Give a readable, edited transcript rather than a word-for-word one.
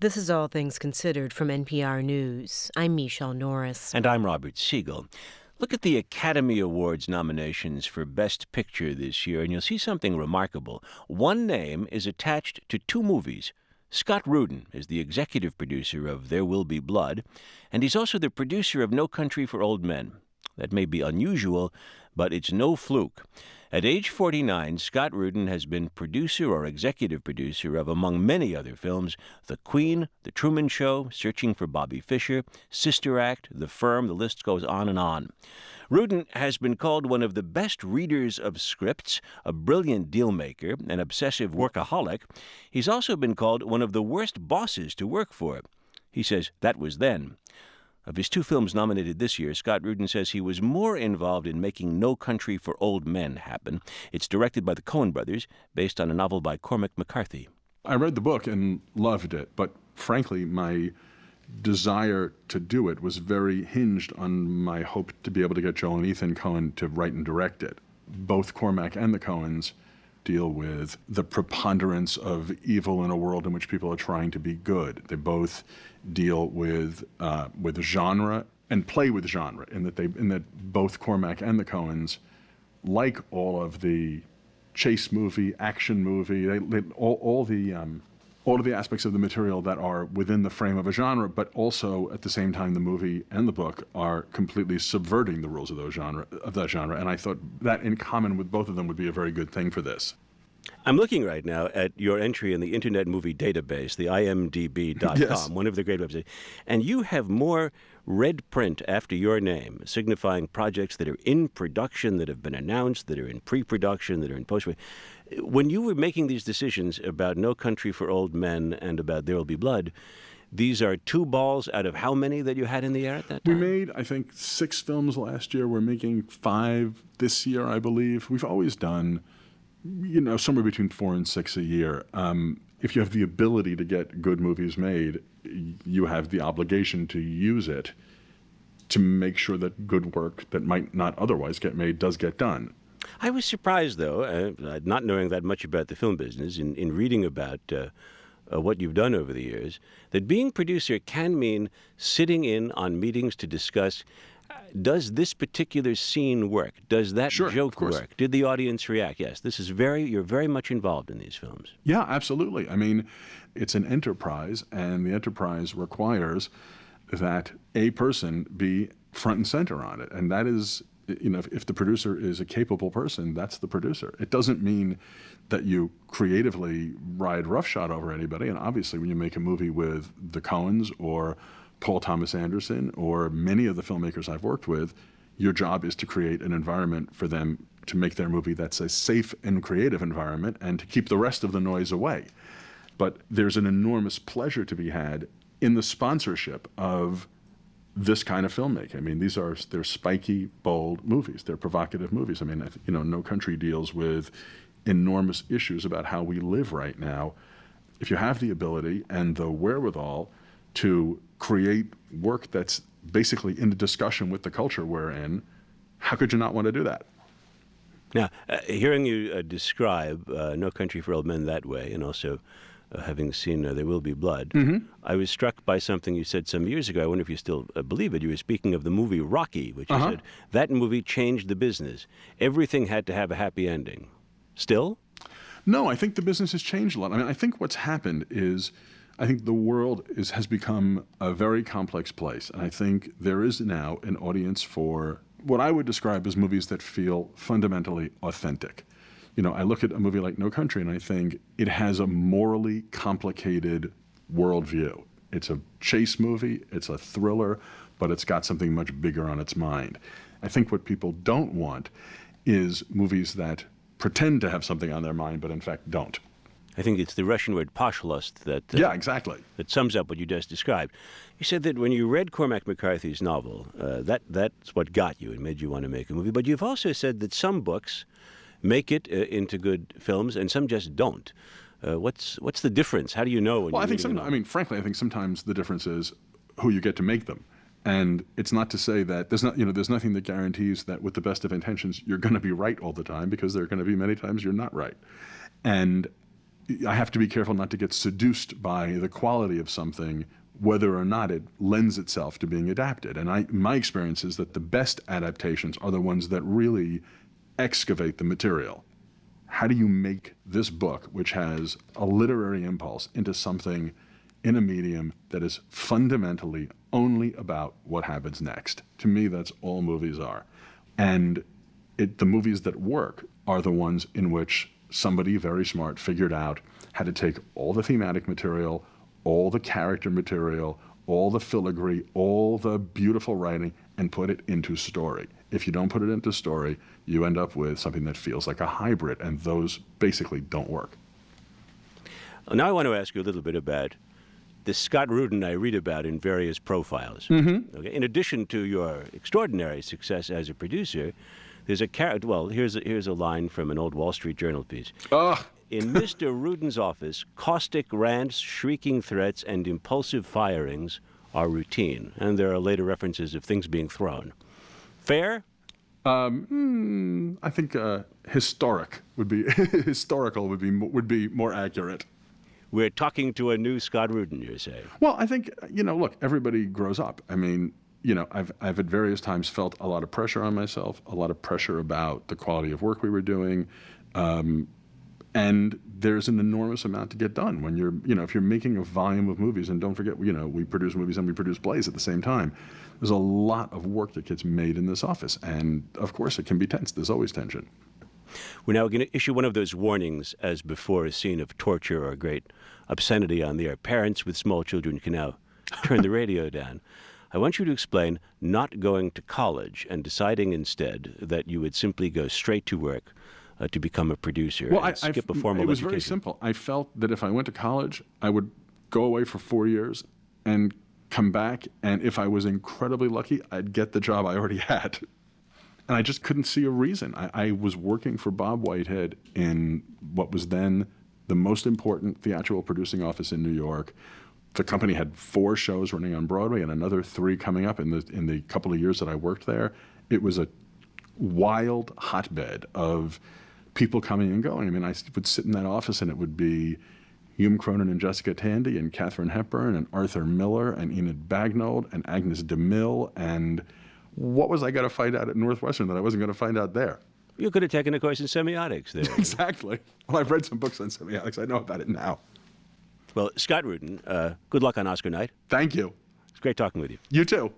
This is All Things Considered from NPR News. I'm Michelle Norris. And I'm Robert Siegel. Look at the Academy Awards nominations for Best Picture this year, and you'll see something remarkable. One name is attached to two movies. Scott Rudin is the executive producer of There Will Be Blood, and he's also the producer of No Country for Old Men. That may be unusual, but it's no fluke. At age 49, Scott Rudin has been producer or executive producer of, among many other films, The Queen, The Truman Show, Searching for Bobby Fischer, Sister Act, The Firm, the list goes on and on. Rudin has been called one of the best readers of scripts, a brilliant deal-maker, an obsessive workaholic. He's also been called one of the worst bosses to work for. He says that was then. Of his two films nominated this year, Scott Rudin says he was more involved in making No Country for Old Men happen. It's directed by the Coen brothers, based on a novel by Cormac McCarthy. I read the book and loved it, but frankly, my desire to do it was very hinged on my hope to be able to get Joel and Ethan Coen to write and direct it. Both Cormac and the Coens deal with the preponderance of evil in a world in which people are trying to be good. They both deal with genre and play with genre, in that both Cormac and the Coens, like all of the chase movie, action movie, all of the aspects of the material that are within the frame of a genre, but also at the same time the movie and the book are completely subverting the rules of that genre. And I thought that in common with both of them would be a very good thing for this. I'm looking right now at your entry in the Internet Movie Database, the imdb.com, Yes. one of the great websites, and you have more red print after your name, signifying projects that are in production, that have been announced, that are in pre-production, that are in post-production. When you were making these decisions about No Country for Old Men and about There Will Be Blood, these are two balls out of how many that you had in the air at that time? We made, I think, 6 films last year. We're making 5 this year, I believe. We've always done, somewhere between 4 and 6 a year. If you have the ability to get good movies made, you have the obligation to use it to make sure that good work that might not otherwise get made does get done. I was surprised, though, not knowing that much about the film business, in reading about what you've done over the years, that being producer can mean sitting in on meetings to discuss, does this particular scene work? Does that joke work? Did the audience react? Yes, you're very much involved in these films. Yeah, absolutely. I mean, it's an enterprise, and the enterprise requires that a person be front and center on it. And that is, if the producer is a capable person, that's the producer. It doesn't mean that you creatively ride roughshod over anybody. And obviously, when you make a movie with the Coens or Paul Thomas Anderson or many of the filmmakers I've worked with, your job is to create an environment for them to make their movie that's a safe and creative environment and to keep the rest of the noise away. But there's an enormous pleasure to be had in the sponsorship of this kind of filmmaking. I mean, they're spiky, bold movies. They're provocative movies. I mean, No Country deals with enormous issues about how we live right now. If you have the ability and the wherewithal to create work that's basically in a discussion with the culture we're in, how could you not want to do that? Now, hearing you describe No Country for Old Men that way, and also having seen There Will Be Blood, I was struck by something you said some years ago. I wonder if you still believe it. You were speaking of the movie Rocky, which you said, that movie changed the business. Everything had to have a happy ending. Still? No, I think the business has changed a lot. I mean, I think what's happened is, I think the world has become a very complex place. And I think there is now an audience for what I would describe as movies that feel fundamentally authentic. I look at a movie like No Country and I think it has a morally complicated worldview. It's a chase movie, it's a thriller, but it's got something much bigger on its mind. I think what people don't want is movies that pretend to have something on their mind, but in fact don't. I think it's the Russian word "poshlost" that exactly. That sums up what you just described. You said that when you read Cormac McCarthy's novel, that's what got you and made you want to make a movie. But you've also said that some books make it into good films and some just don't. What's the difference? How do you know? Well, frankly, I think sometimes the difference is who you get to make them. And it's not to say that there's nothing that guarantees that with the best of intentions you're going to be right all the time, because there are going to be many times you're not right. And I have to be careful not to get seduced by the quality of something, whether or not it lends itself to being adapted. And my experience is that the best adaptations are the ones that really excavate the material. How do you make this book, which has a literary impulse, into something in a medium that is fundamentally only about what happens next? To me, that's all movies are. And the movies that work are the ones in which somebody very smart figured out how to take all the thematic material, all the character material, all the filigree, all the beautiful writing, and put it into story. If you don't put it into story, you end up with something that feels like a hybrid, and those basically don't work. Now I want to ask you a little bit about this Scott Rudin I read about in various profiles. Okay? In addition to your extraordinary success as a producer, there's a character. Well, here's a line from an old Wall Street Journal piece. In Mr. Rudin's office, caustic rants, shrieking threats, and impulsive firings are routine. And there are later references of things being thrown. Fair? I think historical would be more accurate. We're talking to a new Scott Rudin, you're saying? Well, I think, look, everybody grows up. I mean, I've at various times felt a lot of pressure on myself, a lot of pressure about the quality of work we were doing. And there's an enormous amount to get done when if you're making a volume of movies, and don't forget, we produce movies and we produce plays at the same time. There's a lot of work that gets made in this office. And of course, it can be tense. There's always tension. We're now going to issue one of those warnings as before a scene of torture or great obscenity on the air. Parents with small children can now turn the radio down. I want you to explain not going to college and deciding instead that you would simply go straight to work to become a producer and skip a formal education. It was very simple. I felt that if I went to college, I would go away for 4 years and come back, and if I was incredibly lucky, I'd get the job I already had. And I just couldn't see a reason. I was working for Bob Whitehead in what was then the most important theatrical producing office in New York. The company had 4 shows running on Broadway and another 3 coming up in the couple of years that I worked there. It was a wild hotbed of people coming and going. I mean, I would sit in that office and it would be Hume Cronin and Jessica Tandy and Katharine Hepburn and Arthur Miller and Enid Bagnold and Agnes DeMille. And what was I going to find out at Northwestern that I wasn't going to find out there? You could have taken a course in semiotics there. Exactly. Well, I've read some books on semiotics. I know about it now. Well, Scott Rudin, good luck on Oscar night. Thank you. It's great talking with you. You too.